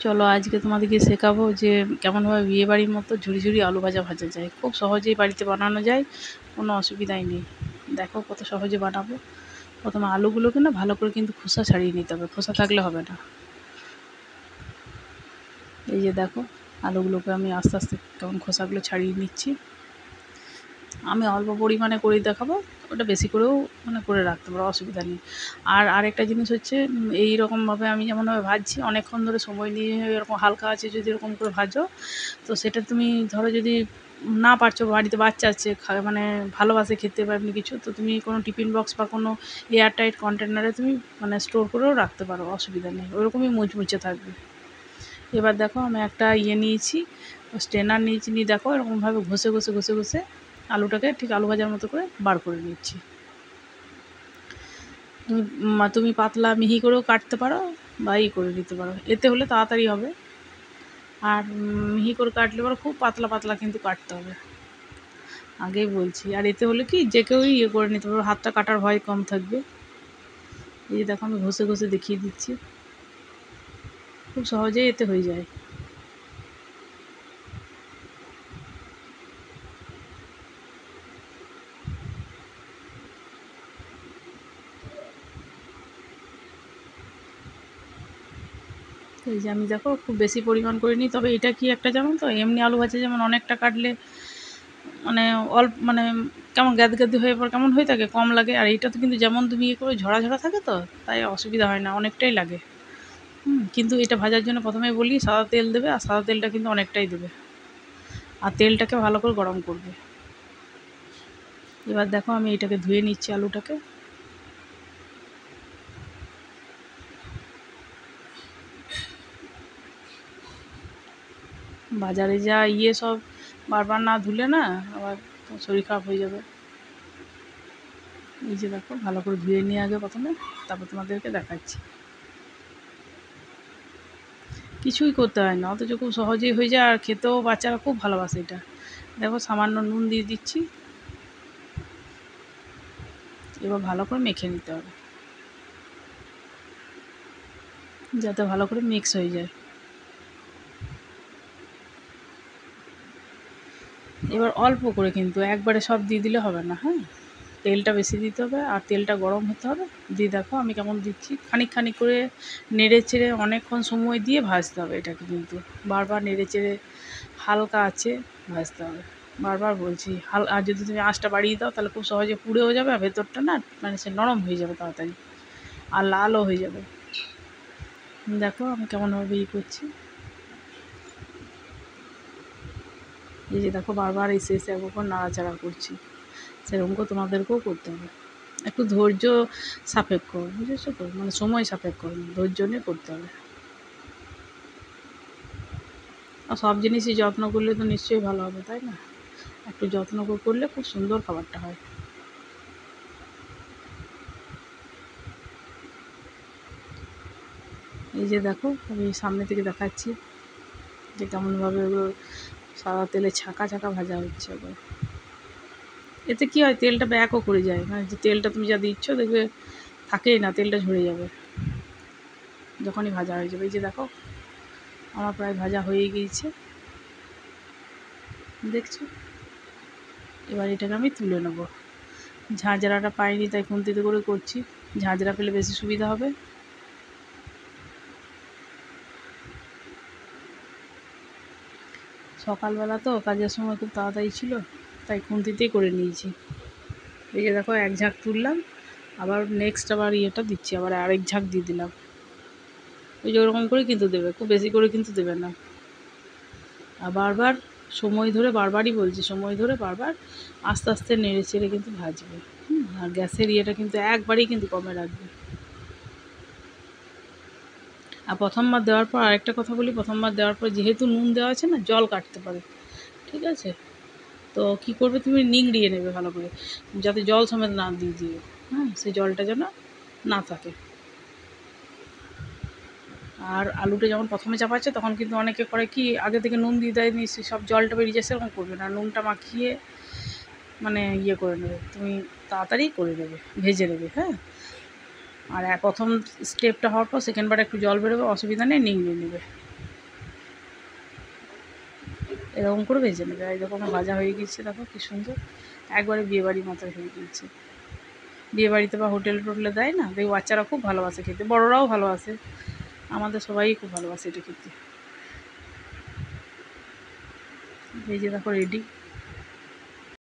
চলো আজকে তোমাদেরকে শেখাবো যে কেমনভাবে বিয়েবাড়ির মতো ঝুরি ঝুরি আলু ভাজা ভাজা যায়। খুব সহজেই বাড়িতে বানানো যায়, কোনো অসুবিধাই নেই। দেখো কত সহজে বানাবো। প্রথমে আলুগুলোকে না ভালো করে কিন্তু খোসা ছাড়িয়ে নিতে হবে, খোসা থাকলে হবে না। এই যে দেখো, আলুগুলোকে আমি আস্তে আস্তে কেমন খোসাগুলো ছাড়িয়ে নিচ্ছি। আমি অল্প পরিমাণে করে দেখাবো, ওটা বেশি করেও করে রাখতে পারো, অসুবিধা নেই। আর আরেকটা জিনিস হচ্ছে, এই রকমভাবে আমি যেমনভাবে ভাজছি অনেকক্ষণ ধরে সময় নিয়ে এরকম হালকা আছে যদি এরকম করে ভাজো, তো সেটা তুমি ধরো যদি না পারছো, বাড়িতে বাচ্চা আছে ভালোবাসে খেতে বা এমনি কিছু, তো তুমি কোনো টিফিন বক্স বা কোনো এয়ার টাইট কন্টেনারে তুমি স্টোর করেও রাখতে পারো, অসুবিধা নেই, ওরকমই মুচমুচে থাকবে। এবার দেখো আমি একটা নিয়েছি, স্ট্রেনার নিয়েছি, নিয়ে দেখো এরকমভাবে ঘষে ঘষে ঘষে ঘষে আলুটাকে ঠিক আলু ভাজার মতো করে বার করে নিচ্ছি। তুমি পাতলা মিহি করেও কাটতে পারো বা করে নিতে পারো, এতে হলে তাড়াতাড়ি হবে। আর মিহি করে কাটলে পরে খুব পাতলা পাতলা কিন্তু কাটতে হবে, আগেই বলছি। আর এতে হলে কি যে কেউই করে নিতে পারো, হাতটা কাটার ভয় কম থাকবে। এই যে দেখো আমি ঘষে ঘষে দেখিয়ে দিচ্ছি, খুব সহজেই এতে হয়ে যায়। এই যে আমি দেখো খুব বেশি পরিমাণ করে নিই, তবে এটা কি একটা জানো তো, এমনি আলু ভাজা যেমন অনেকটা কাটলে অল্প কেমন গ্যাদগ্যাদি হয়ে পর কেমন হয়ে থাকে, কম লাগে। আর এইটা তো কিন্তু যেমন তুমি করে ঝরা ঝরা থাকে, তো তাই অসুবিধা হয় না, অনেকটাই লাগে। কিন্তু এটা ভাজার জন্য প্রথমেই বলি সাদা তেল দেবে, আর সাদা তেলটা কিন্তু অনেকটাই দেবে, আর তেলটাকে ভালো করে গরম করবে। এবার দেখো আমি এটাকে ধুয়ে নিচ্ছি আলুটাকে। বাজারে যা সব বারবার না ধুলে না আবার শরীর খারাপ হয়ে যাবে। এই যে দেখো ভালো করে ধুয়ে নিয়ে আগে প্রথমে, তারপর তোমাদেরকে দেখাচ্ছি। কিছুই করতে হয় না, অথচ খুব সহজেই হয়ে যায়, আর খেতেও বাচ্চারা খুব ভালোবাসে এটা। দেখো সামান্য নুন দিয়ে দিচ্ছি, এবার ভালো করে মেখে নিতে হবে যাতে ভালো করে মিক্স হয়ে যায়। এবার অল্প করে, কিন্তু একবারে সব দিয়ে দিলে হবে না, হ্যাঁ, তেলটা বেশি দিতে হবে আর তেলটা গরম হতে হবে। দিয়ে দেখো আমি কেমন দিচ্ছি, খানিক খানিক করে নেড়ে চেড়ে অনেকক্ষণ সময় দিয়ে ভাজতে হবে এটাকে, কিন্তু বারবার নেড়ে চেড়ে হালকা আছে ভাজতে হবে। বারবার বলছি আর যদি তুমি আঁচটা বাড়িয়ে দাও তাহলে খুব সহজে পুড়েও যাবে, আর ভেতরটা না সে নরম হয়ে যাবে তাড়াতাড়ি, আর লালও হয়ে যাবে। দেখো আমি কেমনভাবে করছি। এই যে দেখো বারবার এসে এসে একবার নাড়াচাড়া করছি, সেরকম করে তোমাদেরকেও করতে হবে। একটু ধৈর্য সাপেক্ষ, বুঝেছো তো, সময় সাপেক্ষ, ধৈর্য নিয়ে করতে হবে। আর সব জিনিসই যত্ন করলে তো নিশ্চয়ই ভালো হবে, তাই না? একটু যত্ন করে করলে খুব সুন্দর খাবারটা হয়। এই যে দেখো আমি সামনে থেকে দেখাচ্ছি যে কেমনভাবে ওগুলো সাদা তেলে ছাঁকা ছাঁকা ভাজা হচ্ছে। আবার এতে কী হয়, তেলটা ব্যাকও করে যায়, যে তেলটা তুমি যা দিচ্ছ দেখবে থাকেই না, তেলটা ঝরে যাবে যখনই ভাজা হয়ে যাবে। এই যে দেখো আমার প্রায় ভাজা হয়ে গিয়েছে, দেখছো। এবার এটাকে আমি তুলে নেবো। ঝাঁঝরাটা পাইনি তাই খুন্তিতে করে করছি, ঝাঁঝরা পেলে বেশি সুবিধা হবে। সকালবেলা তো কাজের সময় খুব তাড়াতাড়ি ছিল, তাই খুন্তিতেই করে নিয়েছি। এই যে দেখো এক ঝাঁক তুললাম, আবার নেক্সট আবার দিচ্ছি, আবার আরেক ঝাঁক দিয়ে দিলাম। ওই যে ওরকম করে কিন্তু দেবে, খুব বেশি করে কিন্তু দেবে না। আর বারবার সময় ধরে, বারবারই বলছি, সময় ধরে বারবার আস্তে আস্তে নেড়ে চেড়ে কিন্তু ভাজবে। আর গ্যাসের কিন্তু একবারেই কিন্তু কমে রাখবে। আর প্রথমবার দেওয়ার পর আরেকটা কথা বলি, প্রথমবার দেওয়ার পর যেহেতু নুন দেওয়া আছে না, জল কাটতে পারে, ঠিক আছে? তো কী করবে, তুমি নিংড়িয়ে নেবে ভালো করে, যাতে জল সমেত না দিয়ে দিও, হ্যাঁ, সেই জলটা যেন না থাকে। আর আলুটা যখন প্রথমে চাপাচ্ছে তখন কিন্তু অনেকে করে কি আগে থেকে নুন দিয়ে দেয়নি, সব জলটা বেরিয়ে যায়, সেরকম করবে না। নুনটা মাখিয়ে করে নেবে, তুমি তাড়াতাড়ি করে নেবে, ভেজে নেবে, হ্যাঁ। আর প্রথম স্টেপটা হওয়ার পর সেকেন্ডবার একটু জল বেরোবে, অসুবিধা নেই, নিংড়িয়ে নেবে। এরকম করে ভেজে নেবে। আর এরকম ভাজা হয়ে গিয়েছে, দেখো কী সুন্দর, একবারে বিয়েবাড়ির মতো হয়ে গিয়েছে। বিয়েবাড়িতে বা হোটেলে টোটেলে দেয় না, দেখো বাচ্চারা খুব ভালোবাসে খেতে, বড়রাও ভালোবাসে, আমাদের সবাই খুব ভালোবাসে এটা খেতে। এই যে দেখো রেডি।